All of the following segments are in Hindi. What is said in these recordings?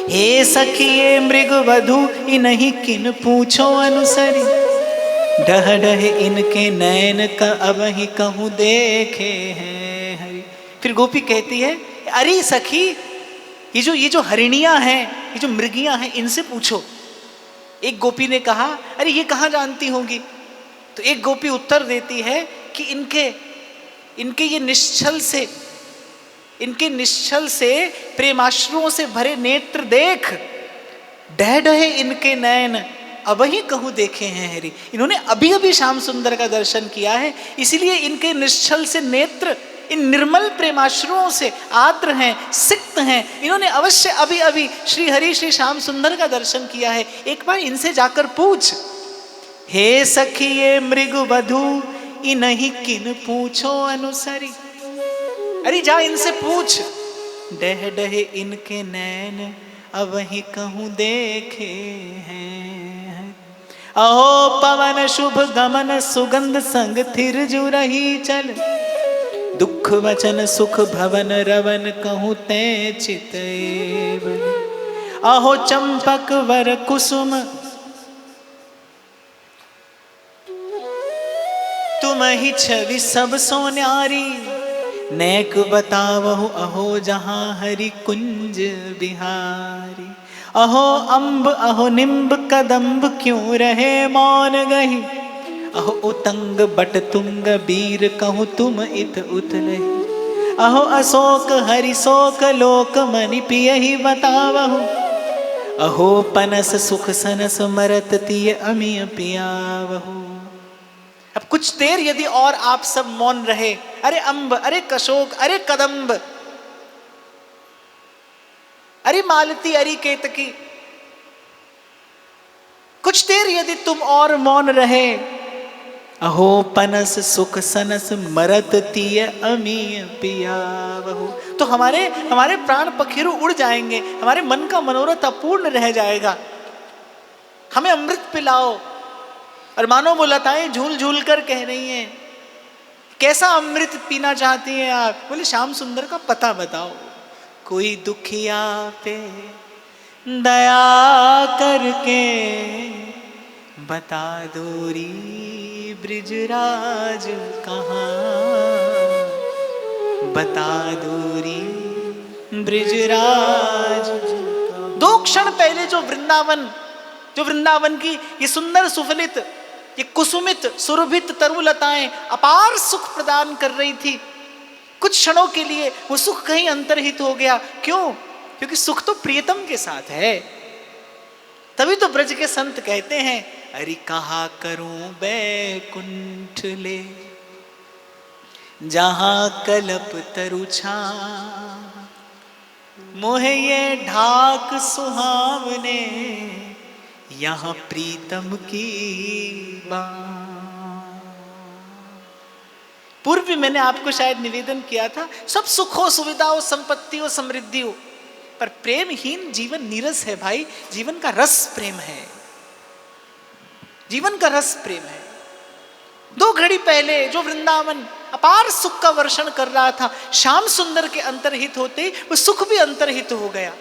हे सखिए मृग वधु इन्हीं किन पूछो अनुसरी, डह डह इनके नैन का अब ही कहूँ देखे हैं हरि। फिर गोपी कहती है, अरे सखी ये जो हरिणियां हैं, ये जो मृगियां हैं, इनसे पूछो। एक गोपी ने कहा, अरे ये कहाँ जानती होंगी? तो एक गोपी उत्तर देती है कि इनके ये निश्चल से प्रेमाश्रुओं से भरे नेत्र देख, डह डहे इनके नैन अब ही कहूँ देखे हैं हरि। इन्होंने अभी अभी श्याम सुंदर का दर्शन किया है, इसीलिए इनके निश्चल से नेत्र इन निर्मल प्रेमाश्रुओं से आर्द्र हैं, सिक्त हैं। इन्होंने अवश्य अभी अभी श्री हरि श्री श्याम सुंदर का दर्शन किया है। एक बार इनसे जाकर पूछ। हे सखिए मृग वधु इन्हीं किन पूछो अनुसरी, अरे जा इनसे पूछ, डह डहे इनके नैन अब ही कहूँ देखे हैं। अहो पवन शुभ गमन सुगंध संग थिर जु रही चल, दुख वचन सुख भवन रवन कहूँ ते चितैव। अहो चंपक वर कुसुम तुम ही छवि सब सोन्यारी, नेक बतावहु अहो जहाँ हरि कुंज बिहारी। अहो अम्ब अहो निम्ब कदम्ब क्यों रहे मौन गही, अहो उतंग बट तुंग बीर कहूँ तुम इत उतलही। अहो अशोक हरिशोक लोक मनि पियहि बतावहु, अहो पनस सुख सनस मरत तिय अमिय पियावहु। अब कुछ देर यदि और आप सब मौन रहे, अरे अम्ब, अरे कशोक, अरे कदम्ब, अरे मालती, अरे केतकी, कुछ देर यदि तुम और मौन रहे, अहो पनस सुख सनस मरत तिय अमीय पियावहु, तो हमारे प्राण पखेरु उड़ जाएंगे, हमारे मन का मनोरथ अपूर्ण रह जाएगा। हमें अमृत पिलाओ। और मानो वो लताएं झूल झूल कर कह रही हैं, कैसा अमृत पीना चाहती हैं आप? बोले श्याम सुंदर का पता बताओ। कोई दुखिया पे दया करके बता दो री ब्रिजराज कहाँ, बता दो री ब्रिजराज। दो क्षण पहले जो वृंदावन की ये सुंदर सुफलित, ये कुसुमित सुरभित तरुलताएं अपार सुख प्रदान कर रही थी, कुछ क्षणों के लिए वो सुख कहीं अंतर्हित हो गया। क्यों? क्योंकि सुख तो प्रियतम के साथ है। तभी तो ब्रज के संत कहते हैं, अरे कहा करूं बैकुंठ ले जहां कलप तरुछा, मोहे ये ढाक सुहावने यहाँ प्रीतम की बात। पूर्व में मैंने आपको शायद निवेदन किया था, सब सुख हो, सुविधा हो, संपत्ति हो, समृद्धि हो, पर प्रेमहीन जीवन नीरस है भाई। जीवन का रस प्रेम है, जीवन का रस प्रेम है। दो घड़ी पहले जो वृंदावन अपार सुख का वर्षण कर रहा था, श्याम सुंदर के अंतर्हित होते वो सुख भी अंतर्हित हो गया।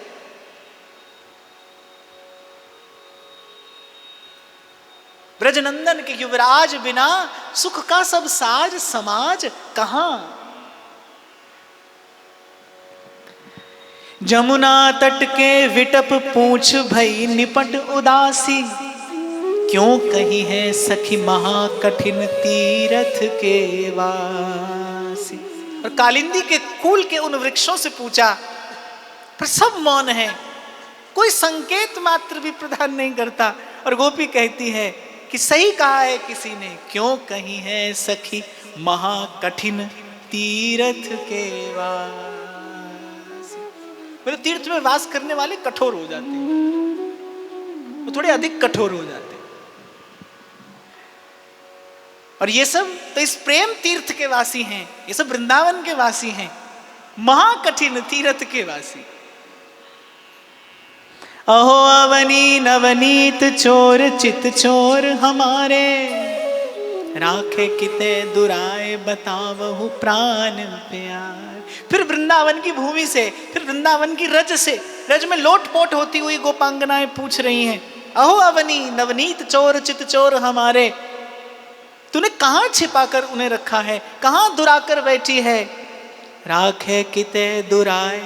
ब्रजनंदन के युवराज बिना सुख का सब साज समाज कहां। जमुना तट के विटप पूछ भई निपट उदासी, क्यों कही है सखी महा कठिन तीरथ के वासी। और कालिंदी के कुल के उन वृक्षों से पूछा, पर सब मौन है, कोई संकेत मात्र भी प्रदान नहीं करता। और गोपी कहती है कि सही कहा है किसी ने, क्यों कही है सखी महा कठिन तीरथ के वासी। बोले तीर्थ में वास करने वाले कठोर हो जाते हैं, वो थोड़े अधिक कठोर हो जाते हैं। और ये सब तो इस प्रेम तीर्थ के वासी हैं, ये सब वृंदावन के वासी हैं, महाकठिन तीर्थ के वासी। अहो अवनी नवनीत चोर चित चोर हमारे, राखे किते दुराए बतावहु प्राण प्यार। फिर वृंदावन की भूमि से, फिर वृंदावन की रज से, रज में लोटपोट होती हुई गोपांगनाएं पूछ रही हैं, अहो अवनी नवनीत चोर चित चोर हमारे, तूने कहां छिपाकर उन्हें रखा है, कहां दुराकर बैठी है। राखे किते दुराए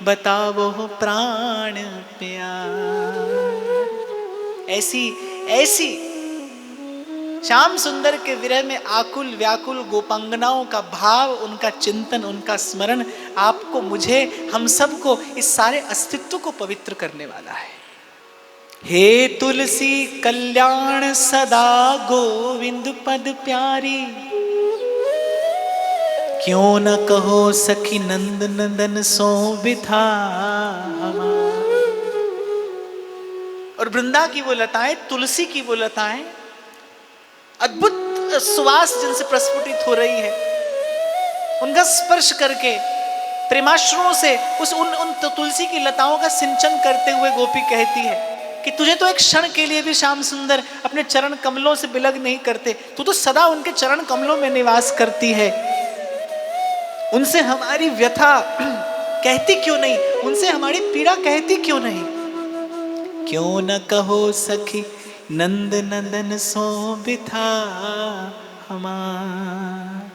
बतावो प्राण प्यार। ऐसी ऐसी श्याम सुंदर के विरह में आकुल व्याकुल गोपांगनाओं का भाव, उनका चिंतन, उनका स्मरण आपको, मुझे, हम सबको, इस सारे अस्तित्व को पवित्र करने वाला है। हे तुलसी कल्याण सदा गोविंद पद प्यारी, क्यों न कहो सखी नंद नंदन सो बिथा हमार। और वृंदा की वो लताएं, तुलसी की वो लताएं अद्भुत सुवास जिनसे प्रस्फुटित हो रही है, उनका स्पर्श करके प्रेमाश्रुओं से उन तुलसी की लताओं का सिंचन करते हुए गोपी कहती है कि तुझे तो एक क्षण के लिए भी श्याम सुंदर अपने चरण कमलों से बिलग नहीं करते, तू तो सदा उनके चरण कमलों में निवास करती है। उनसे हमारी व्यथा कहती क्यों नहीं, उनसे हमारी पीड़ा कहती क्यों नहीं। क्यों न कहो सखी नंद नंदन सो बिथा हमार,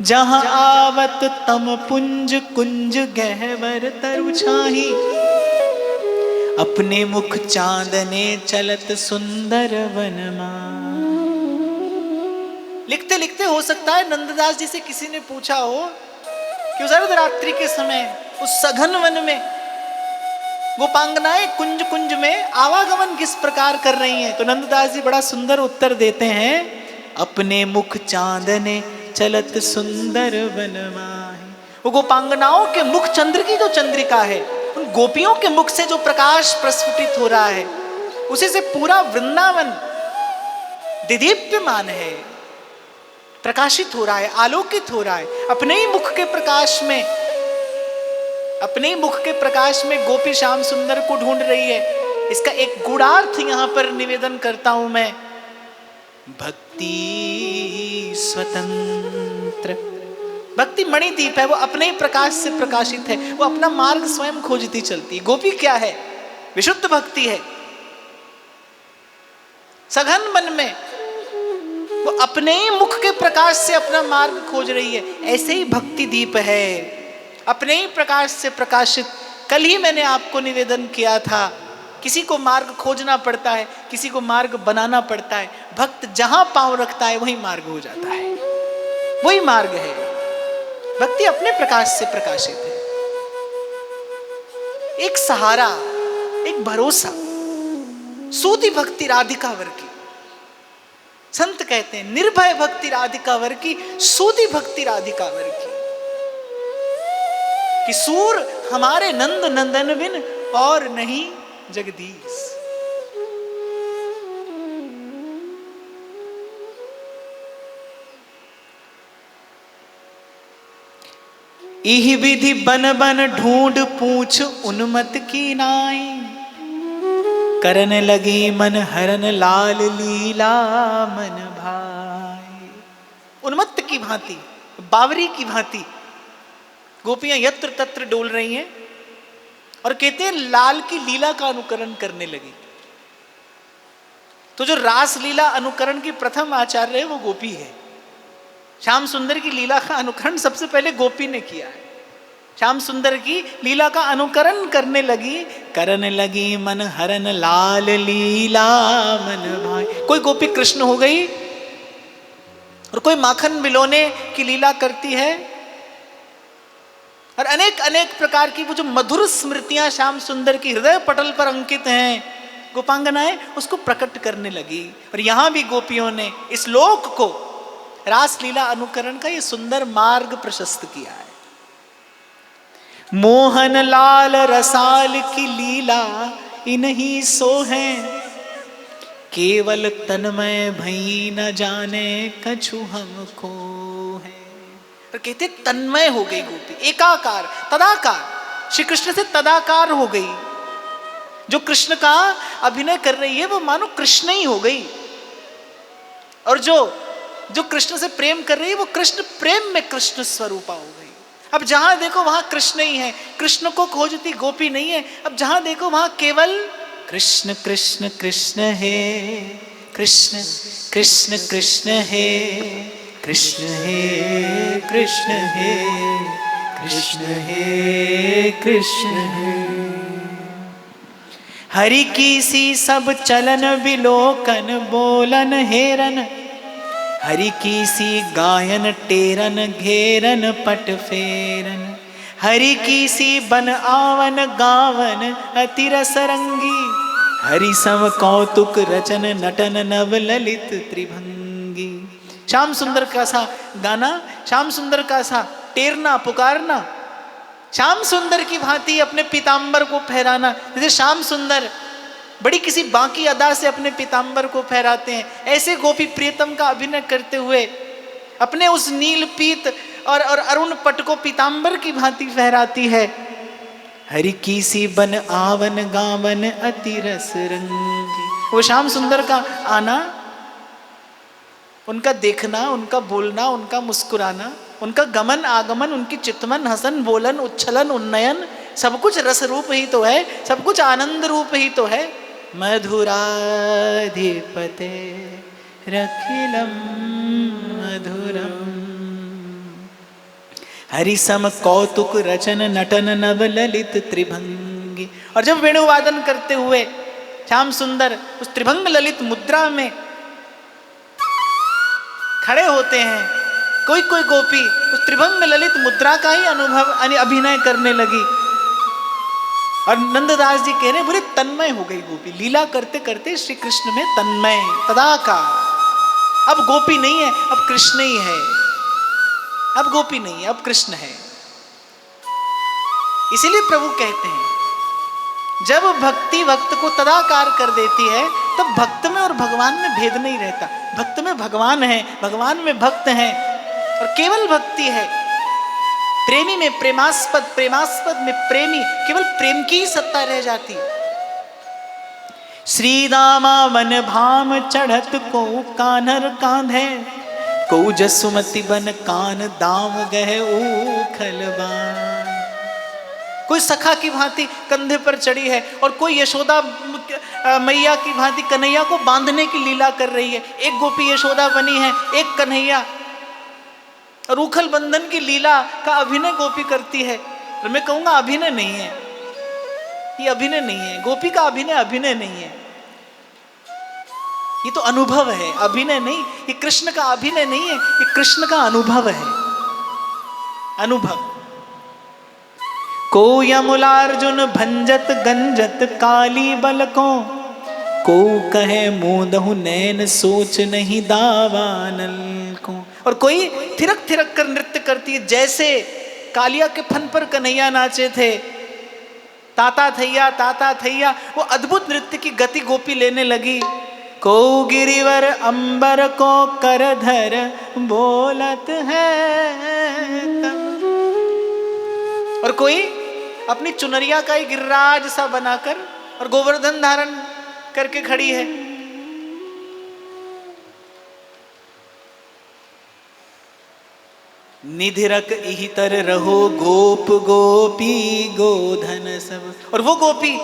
जहां आवत तम पुंज कुंज गहवर तरु छाही, अपने मुख चांदने चलत सुंदर वनमा। लिखते लिखते हो सकता है नंददास जी से किसी ने पूछा हो कि उस अर्धरात्रि के समय उस सघन वन में गोपांगनाएं कुंज कुंज में आवागमन किस प्रकार कर रही हैं। तो नंददास जी बड़ा सुंदर उत्तर देते हैं, अपने मुख चांदने चलत सुंदर वनमाही। वो गोपांगनाओं के मुख चंद्र की जो चंद्रिका है, उन गोपियों के मुख से जो प्रकाश प्रस्फुटित हो रहा है, उसी से पूरा वृंदावन दिदीप्यमान है, प्रकाशित हो रहा है, आलोकित हो रहा है। अपने ही मुख के प्रकाश में, अपने ही मुख के प्रकाश में गोपी श्याम सुंदर को ढूंढ रही है। इसका एक गूढ़ार्थ यहां पर निवेदन करता हूं मैं। भक्ति स्वतंत्र, भक्ति मणिदीप है, वो अपने ही प्रकाश से प्रकाशित है, वो अपना मार्ग स्वयं खोजती चलती है। गोपी क्या है? विशुद्ध भक्ति है। सघन मन में वो अपने ही मुख के प्रकाश से अपना मार्ग खोज रही है। ऐसे ही भक्ति दीप है, अपने ही प्रकाश से प्रकाशित। कल ही मैंने आपको निवेदन किया था, किसी को मार्ग खोजना पड़ता है, किसी को मार्ग बनाना पड़ता है। भक्त जहां पांव रखता है वही मार्ग हो जाता है, वही मार्ग है। भक्ति अपने प्रकाश से प्रकाशित है, एक सहारा, एक भरोसा। सूती भक्ति राधिका वर की, संत कहते हैं निर्भय भक्ति राधिका वर की, सूती भक्ति राधिका वर की। कि सूर हमारे नंद नंदन बिन और नहीं जगदीश। इहि विधि बन बन ढूंढ पूछ उन्मत की नाई, करन लगी मन हरन लाल लीला मन भाई। उन्मत्त की भांति, बावरी की भांति गोपियां यत्र तत्र डोल रही हैं और कहते हैं लाल की लीला का अनुकरण करने लगी। तो जो रास लीला अनुकरण की प्रथम आचार्य है वो गोपी है। श्याम सुंदर की लीला का अनुकरण सबसे पहले गोपी ने किया है। श्याम सुंदर की लीला का अनुकरण करने लगी, करन लगी मन हरन लाल लीला मन भाई। कोई गोपी कृष्ण हो गई और कोई माखन बिलोने की लीला करती है, और अनेक अनेक प्रकार की वो जो मधुर स्मृतियां श्याम सुंदर की हृदय पटल पर अंकित हैं, गोपांगनाएं उसको प्रकट करने लगी। और यहां भी गोपियों ने इस लोक को रास लीला अनुकरण का ये सुंदर मार्ग प्रशस्त किया है। मोहन लाल रसाल की लीला इन्हीं सो है, केवल तन्मय भई न जाने कछु हमको है। तो कहते तन्मय हो गई गोपी, एकाकार, तदाकार, श्री कृष्ण से तदाकार हो गई। जो कृष्ण का अभिनय कर रही है वो मानो कृष्ण ही हो गई, और जो कृष्ण से प्रेम कर रही है वो कृष्ण प्रेम में कृष्ण स्वरूपा हो गई। अब जहां देखो वहां कृष्ण ही है, कृष्ण को खोजती गोपी नहीं है। अब जहां देखो वहां केवल कृष्ण कृष्ण कृष्ण है, कृष्ण कृष्ण कृष्ण है, कृष्ण है कृष्ण है, कृष्ण है कृष्ण है। हरि की सी सब चलन विलोकन बोलन हेरन, हरि की सी गायन टेरन घेरन पट फेरन, हरि की सी बन आवन गावन अति रस रंगी, हरि सम कौतुक रचन नटन नव ललित त्रिभंगी। श्याम सुंदर का सा गाना, श्याम सुंदर का सा टेरना पुकारना, श्याम सुंदर की भांति अपने पीतांबर को फहराना। जैसे श्याम सुंदर बड़ी किसी बाकी अदा से अपने पीतांबर को फहराते हैं, ऐसे गोपी प्रियतम का अभिनय करते हुए अपने उस नील पीत और अरुण पट को पीतांबर की भांति फहराती है। हरि की सी बन आवन गावन अति रस रंगी। वो श्याम सुंदर का आना, उनका देखना, उनका बोलना, उनका मुस्कुराना, उनका गमन आगमन, उनकी चितमन हसन बोलन उच्छलन उन्नयन, सब कुछ रस रूप ही तो है, सब कुछ आनंद रूप ही तो है। मधुराधिपते रखिलम मधुरम, हरि सम कौतुक रचन नटन नव ललित त्रिभंगी। और जब वेणु वादन करते हुए श्याम सुंदर उस त्रिभंग ललित मुद्रा में खड़े होते हैं, कोई कोई गोपी उस त्रिभंग ललित मुद्रा का ही अनुभव अभिनय करने लगी। और नंददास जी कह रहे बोले तन्मय हो गई गोपी, लीला करते करते श्री कृष्ण में तन्मय तदाकार। अब गोपी नहीं है, अब कृष्ण ही है। अब गोपी नहीं है, अब कृष्ण है। इसीलिए प्रभु कहते हैं जब भक्ति भक्त को तदाकार कर देती है तब भक्त में और भगवान में भेद नहीं रहता। भक्त में भगवान है, भगवान में भक्त है, और केवल भक्ति है। प्रेमी में प्रेमास्पद, प्रेमास्पद में प्रेमी, केवल प्रेम की ही सत्ता रह जाती। श्री दामा वन भाम चढ़त को कान्हर कांधे, को जसुमति बन कान दाम गए उखलबान। कोई सखा की भांति कंधे पर चढ़ी है और कोई यशोदा मैया की भांति कन्हैया को बांधने की लीला कर रही है। एक गोपी यशोदा बनी है, एक कन्हैया, और उखल बंधन की लीला का अभिनय गोपी करती है। और मैं कहूंगा अभिनय नहीं है, ये अभिनय नहीं है। गोपी का अभिनय अभिनय नहीं है, ये तो अनुभव है, अभिनय नहीं। ये कृष्ण का अभिनय नहीं है, ये कृष्ण का अनुभव है, अनुभव। को यमुलार्जुन भंजत गंजत काली बलकों, को कहे मोदहु नैन सोच नहीं दावानल को। और कोई थिरक थिरक कर नृत्य करती है, जैसे कालिया के फन पर कन्हैया नाचे थे, ताता थैया। वो अद्भुत नृत्य की गति गोपी लेने लगी। को गिरिवर अंबर को करधर बोलत है तब। और कोई अपनी चुनरिया का ही गिरिराज सा बनाकर और गोवर्धन धारण करके खड़ी है। निधिरक इहितर रहो गोप गोपी गोधन सब। और वो गोपी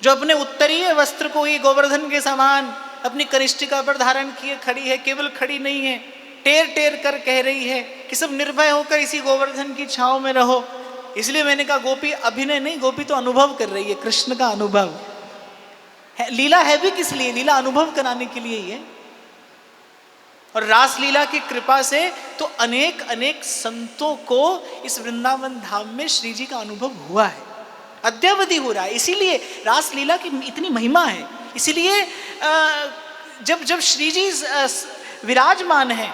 जो अपने उत्तरीय वस्त्र को ही गोवर्धन के समान अपनी कनिष्ठिका पर धारण किए खड़ी है, केवल खड़ी नहीं है, टेर टेर कर कह रही है कि सब निर्भय होकर इसी गोवर्धन की छांव में रहो। इसलिए मैंने कहा गोपी अभिनय नहीं, गोपी तो अनुभव कर रही है, कृष्ण का अनुभव है। लीला है भी किस लिए? लीला अनुभव कराने के लिए ही है। और रासलीला की कृपा से तो अनेक अनेक संतों को इस वृंदावन धाम में श्री जी का अनुभव हुआ है, अद्यावधि हो रहा है। इसीलिए रासलीला की इतनी महिमा है। इसीलिए जब जब श्री जी विराजमान है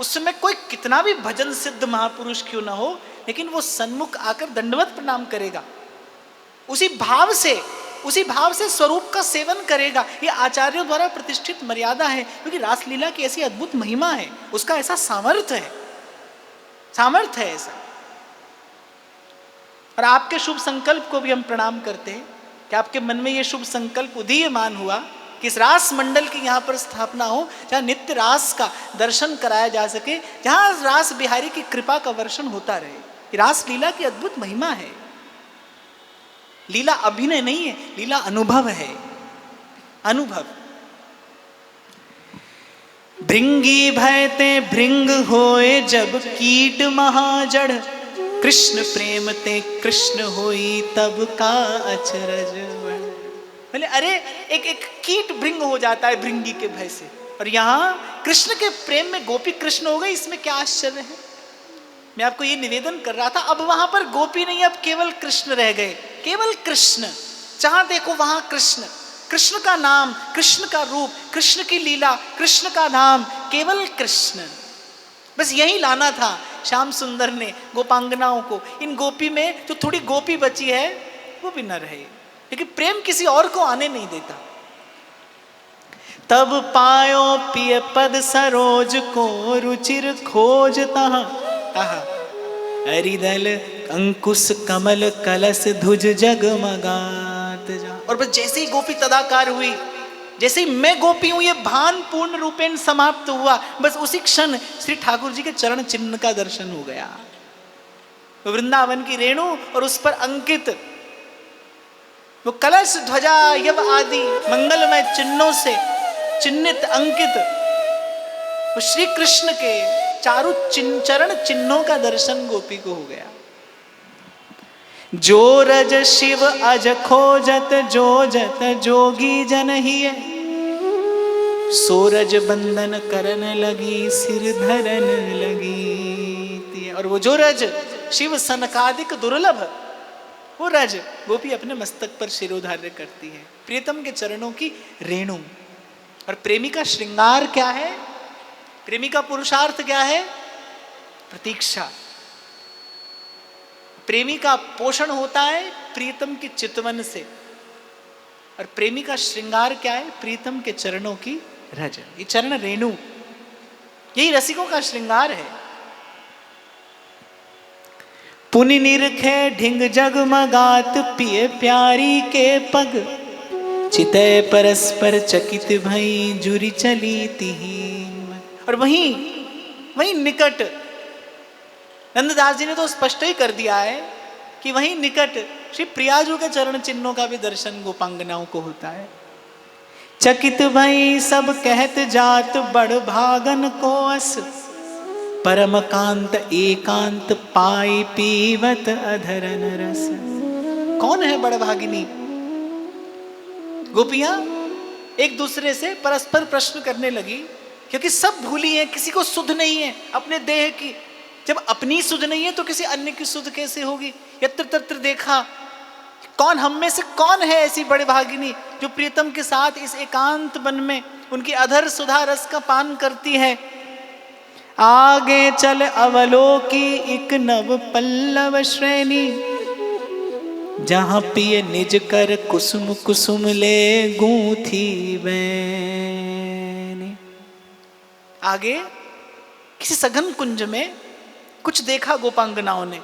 उस समय कोई कितना भी भजन सिद्ध महापुरुष क्यों ना हो, लेकिन वो सन्मुख आकर दंडवत प्रणाम करेगा, उसी भाव से स्वरूप का सेवन करेगा। ये आचार्यों द्वारा प्रतिष्ठित मर्यादा है, क्योंकि रासलीला की ऐसी अद्भुत महिमा है, उसका ऐसा सामर्थ्य है ऐसा। और आपके शुभ संकल्प को भी हम प्रणाम करते हैं कि आपके मन में ये शुभ संकल्प उदीयमान हुआ कि इस रास मंडल की यहाँ पर स्थापना हो, जहाँ नित्य रास का दर्शन कराया जा सके, जहाँ रास बिहारी की कृपा का वर्षण होता रहे। ये रास लीला की अद्भुत महिमा है। लीला अभिनय नहीं है, लीला अनुभव है, अनुभव। भृंगी भयते भृंग होए जब कीट महाजड़, कृष्ण प्रेम ते कृष्ण होई तब का अचरज। बोले अरे एक कीट भृंग हो जाता है भृंगी के भय से, और यहाँ कृष्ण के प्रेम में गोपी कृष्ण हो गई, इसमें क्या आश्चर्य है। मैं आपको ये निवेदन कर रहा था, अब वहां पर गोपी नहीं, अब केवल कृष्ण रह गए, केवल कृष्ण। जहां देखो वहां कृष्ण, कृष्ण का नाम, कृष्ण का रूप, कृष्ण की लीला, कृष्ण का नाम, केवल कृष्ण। बस यही लाना था श्याम सुंदर ने गोपांगनाओं को। इन गोपी में जो थोड़ी गोपी बची है वो भी न रहे, क्योंकि प्रेम किसी और को आने नहीं देता। तब पायो पिय पद सरोज को रुचिर खोजता, हरिदल अंकुश कमल कलश धुज जगमगात जा। और बस जैसे ही गोपी तदाकार हुई, जैसे ही मैं गोपी हूं ये भान पूर्ण रूपेण समाप्त हुआ, बस उसी क्षण श्री ठाकुर जी के चरण चिन्ह का दर्शन हो गया। वृंदावन की रेणु और उस पर अंकित वो कलश ध्वजा यव आदि मंगलमय चिन्हों से चिन्हित अंकित वो श्री कृष्ण के चारों चरण चिन्हों का दर्शन गोपी को हो गया। जो रज शिव अज खोजत जो जत जोगी जन ही, सोरज बंधन करन लगी सिर धरन लगी। और वो जो रज शिव सनकादिक दुर्लभ, वो रज गोपी अपने मस्तक पर शिरोधार्य करती है, प्रियतम के चरणों की रेणु। और प्रेमी का श्रृंगार क्या है, प्रेमी का पुरुषार्थ क्या है, प्रतीक्षा। प्रेमी का पोषण होता है प्रीतम के चितवन से, और प्रेमी का श्रृंगार क्या है, प्रीतम के चरणों की रज, ये चरण रेणु, यही रसिकों का श्रृंगार है। पुनि निरखे ढिंग जगमगात पिए प्यारी के पग, चितय परस्पर चकित भई जुरी चली तिहीन। और वहीं निकट, नंददास जी ने तो स्पष्ट ही कर दिया है कि वहीं निकट श्री प्रियाजू के चरण चिन्हों का भी दर्शन गोपांगनाओं को होता है। चकित भई सब कहत जात बड़ भागन को अस, परम कांत एकांत पाई पीवत अधरन रस। कौन है बड़ भागिनी? गोपियां एक दूसरे से परस्पर प्रश्न करने लगी, क्योंकि सब भूली हैं, किसी को सुध नहीं है अपने देह की। जब अपनी सुध नहीं है तो किसी अन्य की सुध कैसे होगी? यत्र तत्र देखा, कौन हम में से कौन है ऐसी बड़ी भागिनी जो प्रीतम के साथ इस एकांत वन में उनकी अधर सुधा रस का पान करती है। आगे चल अवलोकी एक नव पल्लव श्रेणी, जहां पिय निज कर कुसुम कुसुम ले गूंथी बैनी। आगे किसी सघन कुंज में कुछ देखा गोपांगनाओं ने।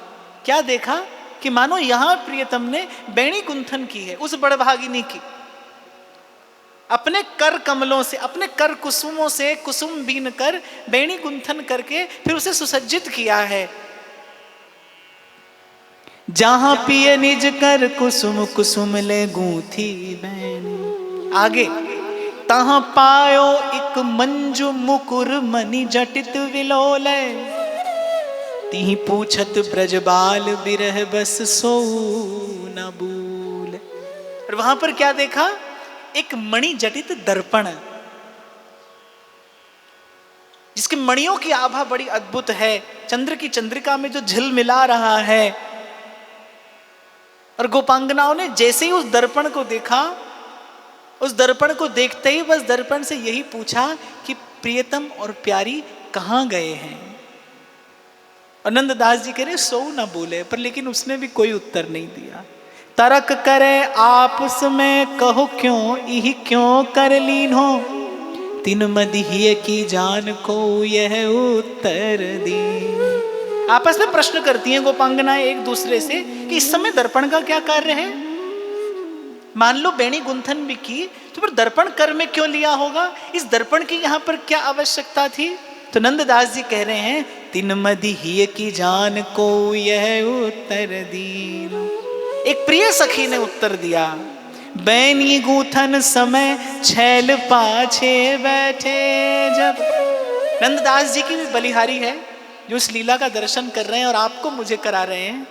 क्या देखा? कि मानो यहां प्रियतम ने बैणी गुंथन की है उस बड़भागिनी की, अपने कर कमलों से, अपने कर कुसुमों से कुसुम बीन कर बैणी गुंथन करके फिर उसे सुसज्जित किया है। जहां पिय निज कर कुसुम कुसुम ले गूंथी बैनी। आगे तहां पायो एक मंजू मुकुर मणि जटित विलोले, तिहि पूछत ब्रजबाल बिरह बस सो न भूल। और वहां पर क्या देखा? एक मणि जटित दर्पण, जिसके मणियों की आभा बड़ी अद्भुत है, चंद्र की चंद्रिका में जो झिलमिला रहा है। और गोपांगनाओं ने जैसे ही उस दर्पण को देखा, उस दर्पण को देखते ही बस दर्पण से यही पूछा कि प्रियतम और प्यारी कहाँ गए हैं। नंददास जी कह रहे सो ना बोले, पर लेकिन उसने भी कोई उत्तर नहीं दिया। तरक करे आपस में कहो क्यों इही क्यों कर लीन हो, तिन मदहिए की जान को यह उत्तर दी। आपस में प्रश्न करती हैं गोपांगनाएं एक दूसरे से कि इस समय दर्पण का क्या कार्य है। मान लो बेणी गुंथन भी की, तो फिर दर्पण कर में क्यों लिया होगा? इस दर्पण की यहाँ पर क्या आवश्यकता थी? तो नंददास जी कह रहे हैं, तिन मदीय की जान को यह उत्तर दीन। एक प्रिय सखी ने उत्तर दिया, बैनी गूथन समय छैल पाछे बैठे जब। नंददास जी की भी बलिहारी है जो इस लीला का दर्शन कर रहे हैं और आपको मुझे करा रहे हैं।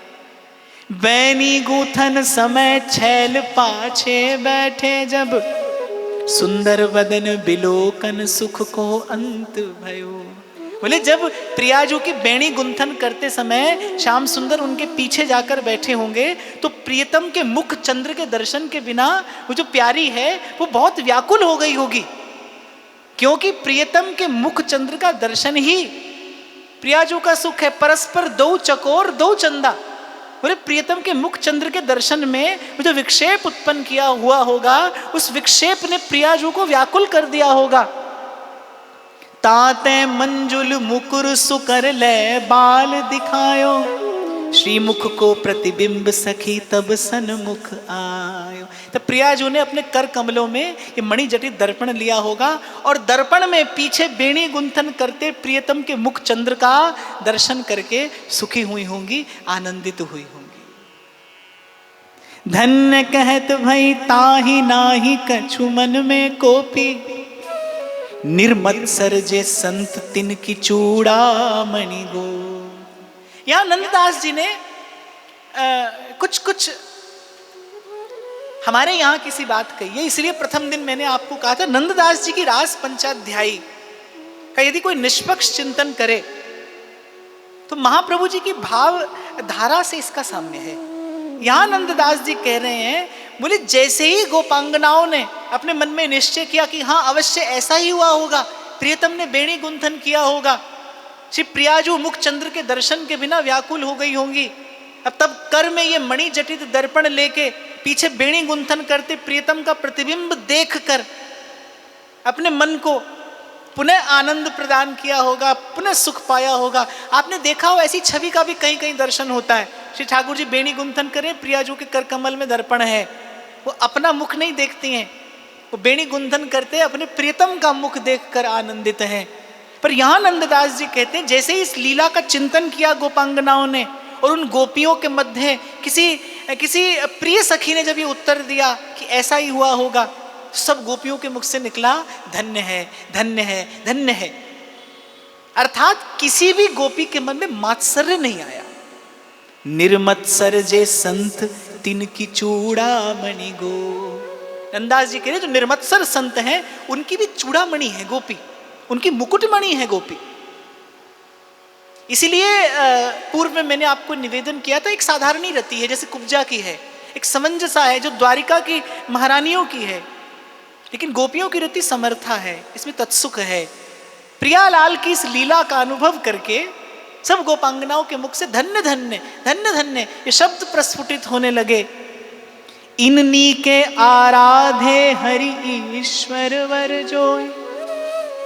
बैनी गूथन समय छैल पाछे बैठे जब, सुंदर वदन बिलोकन सुख को अंत भयो। बोले जब प्रियाजू की बेणी गुंथन करते समय श्याम सुंदर उनके पीछे जाकर बैठे होंगे, तो प्रियतम के मुख चंद्र के दर्शन के बिना वो जो प्यारी है वो बहुत व्याकुल हो गई होगी, क्योंकि प्रियतम के मुख चंद्र का दर्शन ही प्रियाजू का सुख है। परस्पर दो चकोर दो चंदा। बोले प्रियतम के मुख चंद्र के दर्शन में वो जो विक्षेप उत्पन्न किया हुआ होगा, उस विक्षेप ने प्रियाजू को व्याकुल कर दिया होगा। ताते मंजुल मुकुर सुकर ले बाल दिखायो, श्री मुख को प्रतिबिंब सखी तब सन्मुख आयो। तो प्रियाजू ने अपने कर कमलों में ये मणिजटित दर्पण लिया होगा और दर्पण में पीछे बेणी गुंथन करते प्रियतम के मुख चंद्र का दर्शन करके सुखी हुई होंगी, आनंदित हुई होंगी। धन्य कहत भई ताहि नाही कछु मन में कोपी, निर्मत्सर जे संत तिन की चूड़ामणि गो। यहां नंददास जी ने कुछ हमारे यहाँ किसी बात कही है, इसलिए प्रथम दिन मैंने आपको कहा था नंददास जी की रास पंचाध्यायी का यदि कोई निष्पक्ष चिंतन करे तो महाप्रभु जी की भाव धारा से इसका साम्य है। यहां नंददास जी कह रहे हैं, बोले जैसे ही गोपांगनाओं ने अपने मन में निश्चय किया कि हाँ अवश्य ऐसा ही हुआ होगा, प्रियतम ने बेणी गुंथन किया होगा, श्री प्रियाजू मुख चंद्र के दर्शन के बिना व्याकुल हो गई होंगी, अब तब कर में ये मणि जटित दर्पण लेके पीछे बेणी गुंथन करते प्रियतम का प्रतिबिंब देखकर अपने मन को पुनः आनंद प्रदान किया होगा, पुनः सुख पाया होगा। आपने देखा हो ऐसी छवि का भी कहीं कहीं दर्शन होता है। श्री ठाकुर जी बेणी गुंथन करें, प्रियाजू के कर कमल में दर्पण है, वो अपना मुख नहीं देखती हैं, वो बेणी गुंथन करते अपने प्रियतम का मुख देखकर आनंदित हैं। पर यहाँ नंददास जी कहते हैं जैसे ही इस लीला का चिंतन किया गोपांगनाओं ने और उन गोपियों के मध्य किसी प्रिय सखी ने जब ये उत्तर दिया कि ऐसा ही हुआ होगा, सब गोपियों के मुख से निकला धन्य है धन्य है धन्य है। अर्थात किसी भी गोपी के मन में मात्सर्य नहीं आया। निर्मत्सर जे संत तिन की चूड़ामणि गो। नंदास जी कह रहे जो निर्मत्सर संत हैं उनकी भी चूड़ामणि है गोपी, उनकी मुकुटमणि है गोपी। इसीलिए पूर्व में मैंने आपको निवेदन किया था, एक साधारणी रति है जैसे कुब्जा की है, एक समंजसा है जो द्वारिका की महारानियों की है, लेकिन गोपियों की रति समर्था है, इसमें तत्सुख है। प्रियालाल की इस लीला का अनुभव करके सब गोपांगनाओं के मुख से धन्य धन्य धन्य धन्य ये शब्द प्रस्फुटित होने लगे। इन्हीं के आराधे हरि ईश्वर वर जोय।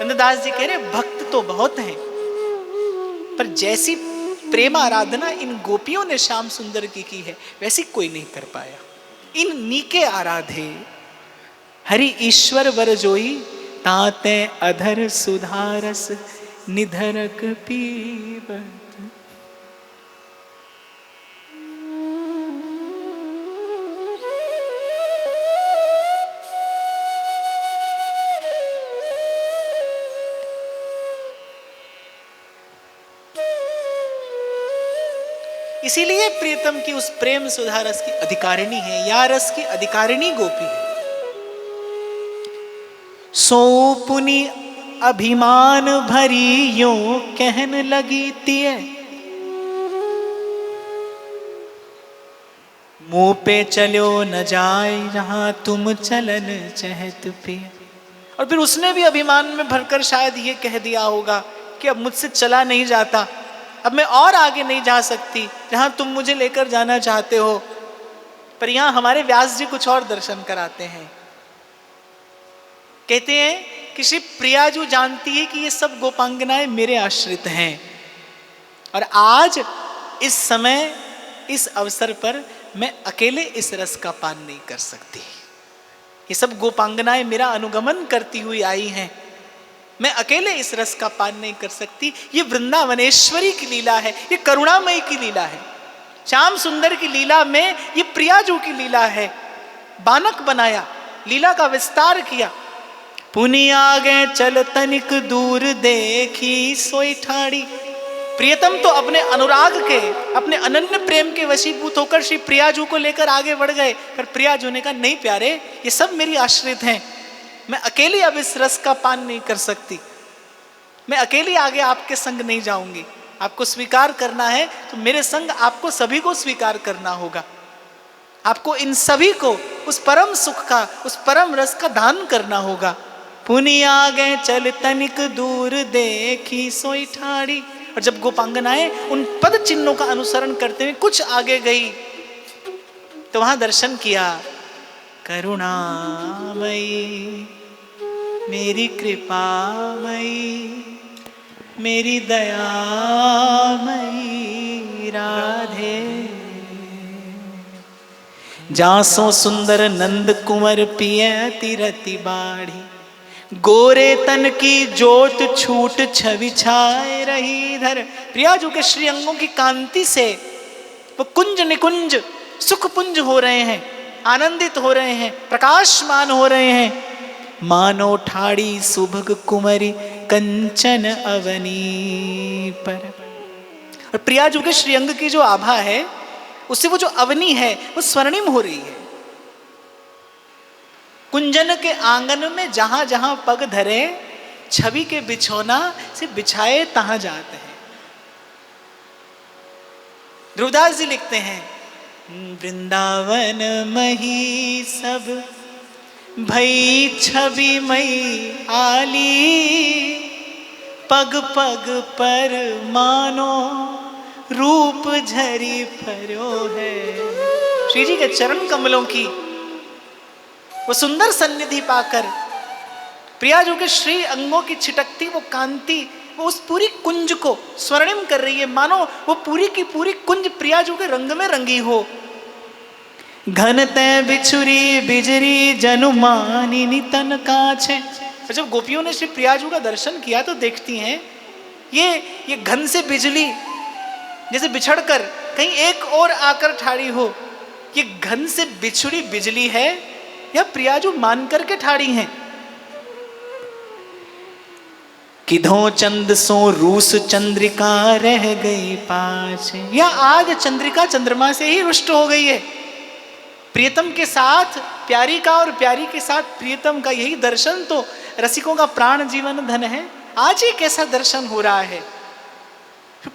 नंददास जी कह रहे भक्त तो बहुत हैं, पर जैसी प्रेम आराधना इन गोपियों ने श्याम सुंदर की है वैसी कोई नहीं कर पाया। इन नीके आराधे हरि ईश्वर वर जोई, ताते अधर सुधारस निधरक पीबत। इसीलिए प्रियतम की उस प्रेम सुधा रस की अधिकारिणी है, या रस की अधिकारिणी गोपी है। सो पुनि अभिमान भरी यो कहन लगी तिय, मुंह पे चलो न जाए जहां तुम चलन चहत पे। और फिर उसने भी अभिमान में भरकर शायद ये कह दिया होगा कि अब मुझसे चला नहीं जाता, अब मैं और आगे नहीं जा सकती जहां तुम मुझे लेकर जाना चाहते हो। पर यहां हमारे व्यास जी कुछ और दर्शन कराते हैं। कहते हैं कि श्री प्रियाजू जानती है कि ये सब गोपांगनाएं मेरे आश्रित हैं, और आज इस समय इस अवसर पर मैं अकेले इस रस का पान नहीं कर सकती। ये सब गोपांगनाएं मेरा अनुगमन करती हुई आई हैं, मैं अकेले इस रस का पान नहीं कर सकती। ये वृंदावनेश्वरी की लीला है, ये करुणामयी की लीला है। श्याम सुंदर की लीला में ये प्रियाजू की लीला है। बानक बनाया, लीला का विस्तार किया। पुनि आगे चल तनिक दूर देखी सोई ठाड़ी। प्रियतम तो अपने अनुराग के, अपने अनन्य प्रेम के वशीभूत होकर श्री प्रियाजू को लेकर आगे बढ़ गए। पर प्रियाजू ने कहा, नहीं प्यारे, ये सब मेरी आश्रित हैं, मैं अकेली अब इस रस का पान नहीं कर सकती, मैं अकेली आगे आपके संग नहीं जाऊंगी। आपको स्वीकार करना है तो मेरे संग आपको सभी को स्वीकार करना होगा। आपको इन सभी को उस परम सुख का, उस परम रस का दान करना होगा। पुनि आगे चल तनिक दूर देखी सोई ठाड़ी। और जब गोपांगनाएं उन पद चिन्हों का अनुसरण करते हुए कुछ आगे गई तो वहां दर्शन किया, करुणामयी मेरी कृपामयी मेरी दयामयी राधे। जासो सुंदर नंद कुंवर पिय तिरति बाढ़ी। गोरे तन की जोत छूट छवि छाए रही धर। प्रियाजू के श्री अंगों की कांति से वो कुंज निकुंज सुख पुंज हो रहे हैं, आनंदित हो रहे हैं, प्रकाशमान हो रहे हैं। मानो ठाड़ी सुभग कुंवरी कंचन अवनी पर। और प्रियाजू के श्रीअंग की जो आभा है, उससे वो जो अवनी है वो स्वर्णिम हो रही है। कुंजन के आंगन में जहां जहां पग धरे, छवि के बिछौना से बिछाए तहां जाते हैं। ध्रुवदास जी लिखते हैं, वृंदावन मही सब भई छवि मई आली। पग पग पर मानो रूप झरी फरो है। श्री जी के चरण कमलों की वो सुंदर सन्निधि पाकर प्रियाजू के श्री अंगों की छिटकती वो कांति वो उस पूरी कुंज को स्वर्णिम कर रही है, मानो वो पूरी की पूरी कुंज प्रियाजू के रंग में रंगी हो। घन तय बिछुरी बिजरी जनुमानी नितन काछे। और जब गोपियों ने श्री प्रियाजू का दर्शन किया तो देखती हैं ये घन से बिजली जैसे बिछड़कर कहीं एक और आकर ठाड़ी हो। ये घन से बिछुड़ी बिजली है या प्रियाजू मान करके ठाड़ी हैं। किधो चंद सो रूस चंद्रिका रह गई पाछे। या आज चंद्रिका चंद्रमा से ही रुष्ट हो गई है। प्रियतम के साथ प्यारी का और प्यारी के साथ प्रियतम का यही दर्शन तो रसिकों का प्राण जीवन धन है। आज ही कैसा दर्शन हो रहा है।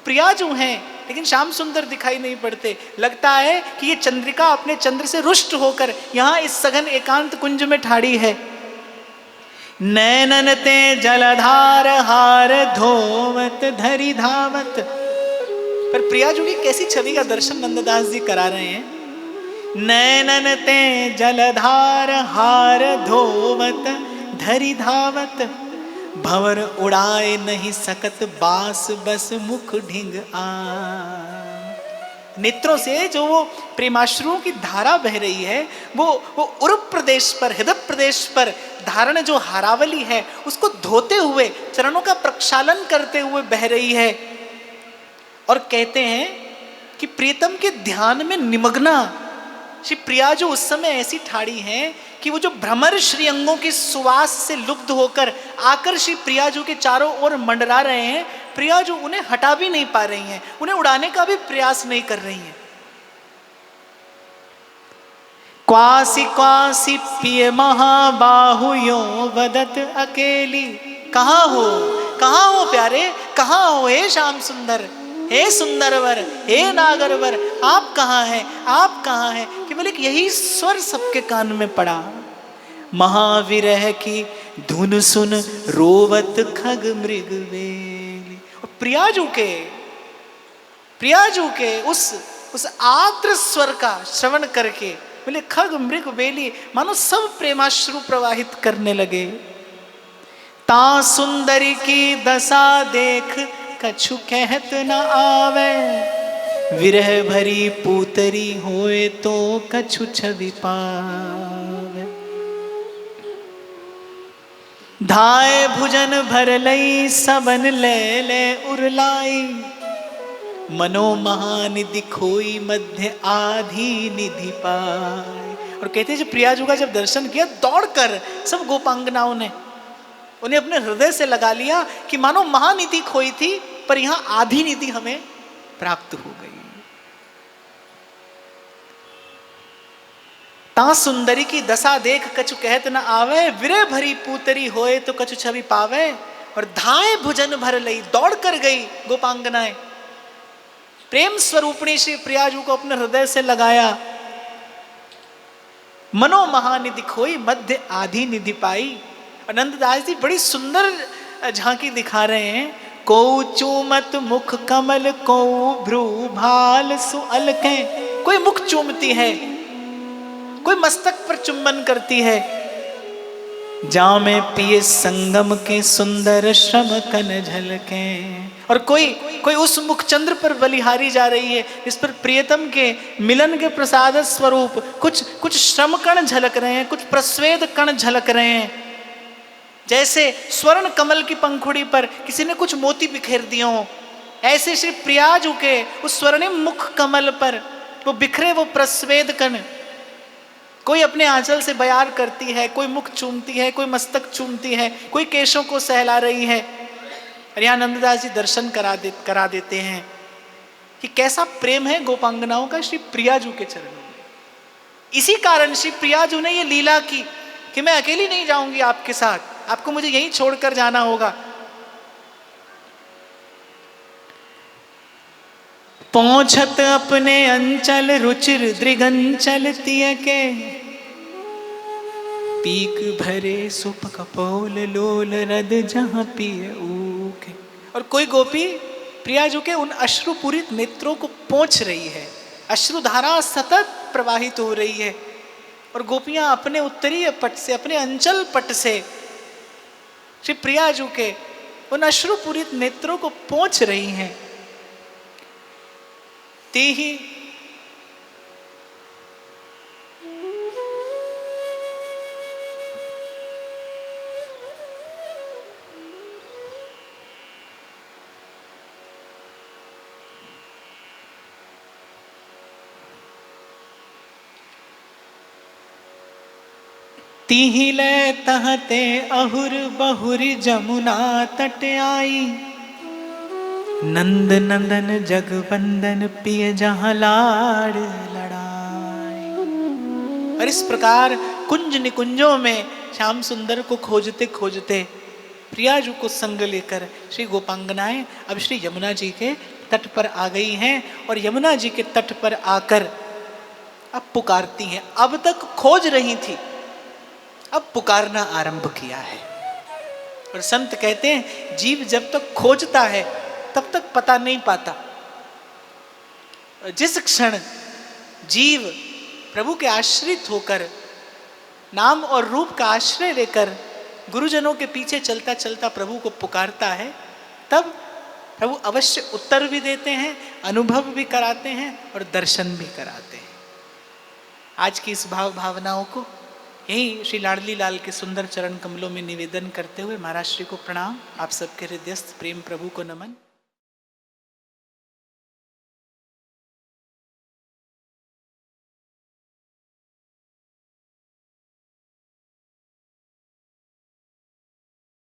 प्रियाजू हैं लेकिन श्याम सुंदर दिखाई नहीं पड़ते। लगता है कि ये चंद्रिका अपने चंद्र से रुष्ट होकर यहाँ इस सघन एकांत कुंज में ठाड़ी है। नैनन ते जलधार हार धोवत धरी धावत। पर प्रियाजू की कैसी छवि का दर्शन नंददास जी करा रहे हैं। नैनन ते जलधार हार धोवत धरी धावत। भंवर उड़ाए नहीं सकत बास बस मुख ढिंग आ। नेत्रों से जो वो प्रेमाश्रुओं की धारा बह रही है वो उर्व प्रदेश पर, हृदय प्रदेश पर धारण जो हारावली है उसको धोते हुए, चरणों का प्रक्षालन करते हुए बह रही है। और कहते हैं कि प्रियतम के ध्यान में निमग्ना श्री प्रियाजू उस समय ऐसी ठाड़ी हैं कि वो जो भ्रमर श्री अंगों की सुवास से लुब्ध होकर आकर श्री प्रियाजू के चारों ओर मंडरा रहे हैं। प्रियाजू उन्हें हटा भी नहीं पा रही हैं, उन्हें उड़ाने का भी प्रयास नहीं कर रही हैं। क्वासी क्वासी पिय महाबाहु यो वदत अकेली। कहाँ हो प्यारे, कहाँ हो हे श्याम सुंदर, हे सुंदरवर, हे नागरवर, आप कहाँ हैं, आप कहाँ हैं। केवल एक यही स्वर सबके कान में पड़ा। महाविरह की धुन सुन रोवत खग मृग वेली। और प्रियाजू के उस आर्द्र स्वर का श्रवण करके बोले खग मृग वेली मानो सब प्रेमाश्रु प्रवाहित करने लगे। ता सुंदरी की दशा देख कछु कहत न आवे। विरह भरी पूतरी होए तो कछु छवि पावे। धाय भुजन भर लई सबन ले ले उरलाई, मनो महानिधि खोई मध्य आधी निधि पाए। और कहते हैं जब प्रियाजू का जब दर्शन किया, दौड़कर सब गोपांगनाओं ने उन्हें अपने हृदय से लगा लिया कि मानो महानिधि खोई थी पर यहां आधी निधि हमें प्राप्त हो गई। ता सुंदरी की दशा देख कछु कहत न आवे, विरह भरी पूतरी होए तो कछु छवि पावे। और धाए भुजन भर लई, दौड़ कर गई गोपांगनाएं, प्रेम स्वरूपणी श्री प्रियाजू को अपने हृदय से लगाया। मनो महानिधि खोई मध्य आधी निधि पाई। और नंददास जी बड़ी सुंदर झांकी दिखा रहे हैं। को चूमत मुख कमल को भ्रू भाल सुअलके, कोई मुख चूमती है, कोई मस्तक पर चुंबन करती है। जामे पिए संगम के सुंदर श्रम कन झलके। और कोई उस मुख चंद्र पर बलिहारी जा रही है, इस पर प्रियतम के मिलन के प्रसाद स्वरूप कुछ श्रम कण झलक रहे हैं, कुछ प्रस्वेद कण झलक रहे हैं। जैसे स्वर्ण कमल की पंखुड़ी पर किसी ने कुछ मोती बिखेर दिए हों, ऐसे श्री प्रियाजू के उस स्वर्णिम मुख कमल पर वो बिखरे वो प्रस्वेद कण। कोई अपने आंचल से बयार करती है, कोई मुख चूमती है, कोई मस्तक चूमती है, कोई केशों को सहला रही है। और यहाँ नंददास जी दर्शन करा देते हैं कि कैसा प्रेम है गोपांगनाओं का श्री प्रियाजू के चरणों में। इसी कारण श्री प्रियाजू ने ये लीला की कि मैं अकेली नहीं जाऊंगी आपके साथ, आपको मुझे यहीं छोड़कर जाना होगा। पहुंचत अपने अंचल रुचिर दृगंचल तिय के, पीक भरे सुप कपोल लोल रद जहां पिए ऊके। और कोई गोपी प्रियाजू के उन अश्रुपूरित नेत्रों को पोंछ रही है, अश्रुधारा सतत प्रवाहित हो रही है। और गोपियां अपने उत्तरीय पट से, अपने अंचल पट से श्री प्रियाजू के उन अश्रुपूरित नेत्रों को पोंछ रही हैं। ते ही तिहिले तहते अहुर बहुर जमुना तट आई, नंद नंदन जगबंदन पिय जहां लाड़ लड़ाई। और इस प्रकार कुंज निकुंजों में श्याम सुंदर को खोजते खोजते प्रियाजू को संग लेकर श्री गोपांगनाएं अब श्री यमुना जी के तट पर आ गई हैं। और यमुना जी के तट पर आकर अब पुकारती हैं। अब तक खोज रही थी, अब पुकारना आरंभ किया है। और संत कहते हैं जीव जब तक खोजता है तब तक पता नहीं पाता। जिस क्षण जीव प्रभु के आश्रित होकर, नाम और रूप का आश्रय लेकर गुरुजनों के पीछे चलता चलता प्रभु को पुकारता है, तब प्रभु अवश्य उत्तर भी देते हैं, अनुभव भी कराते हैं और दर्शन भी कराते हैं। आज की इस भावनाओं को यही श्री लाडली लाल के सुंदर चरण कमलों में निवेदन करते हुए महाराज श्री को प्रणाम। आप सबके हृदयस्थ प्रेम प्रभु को नमन।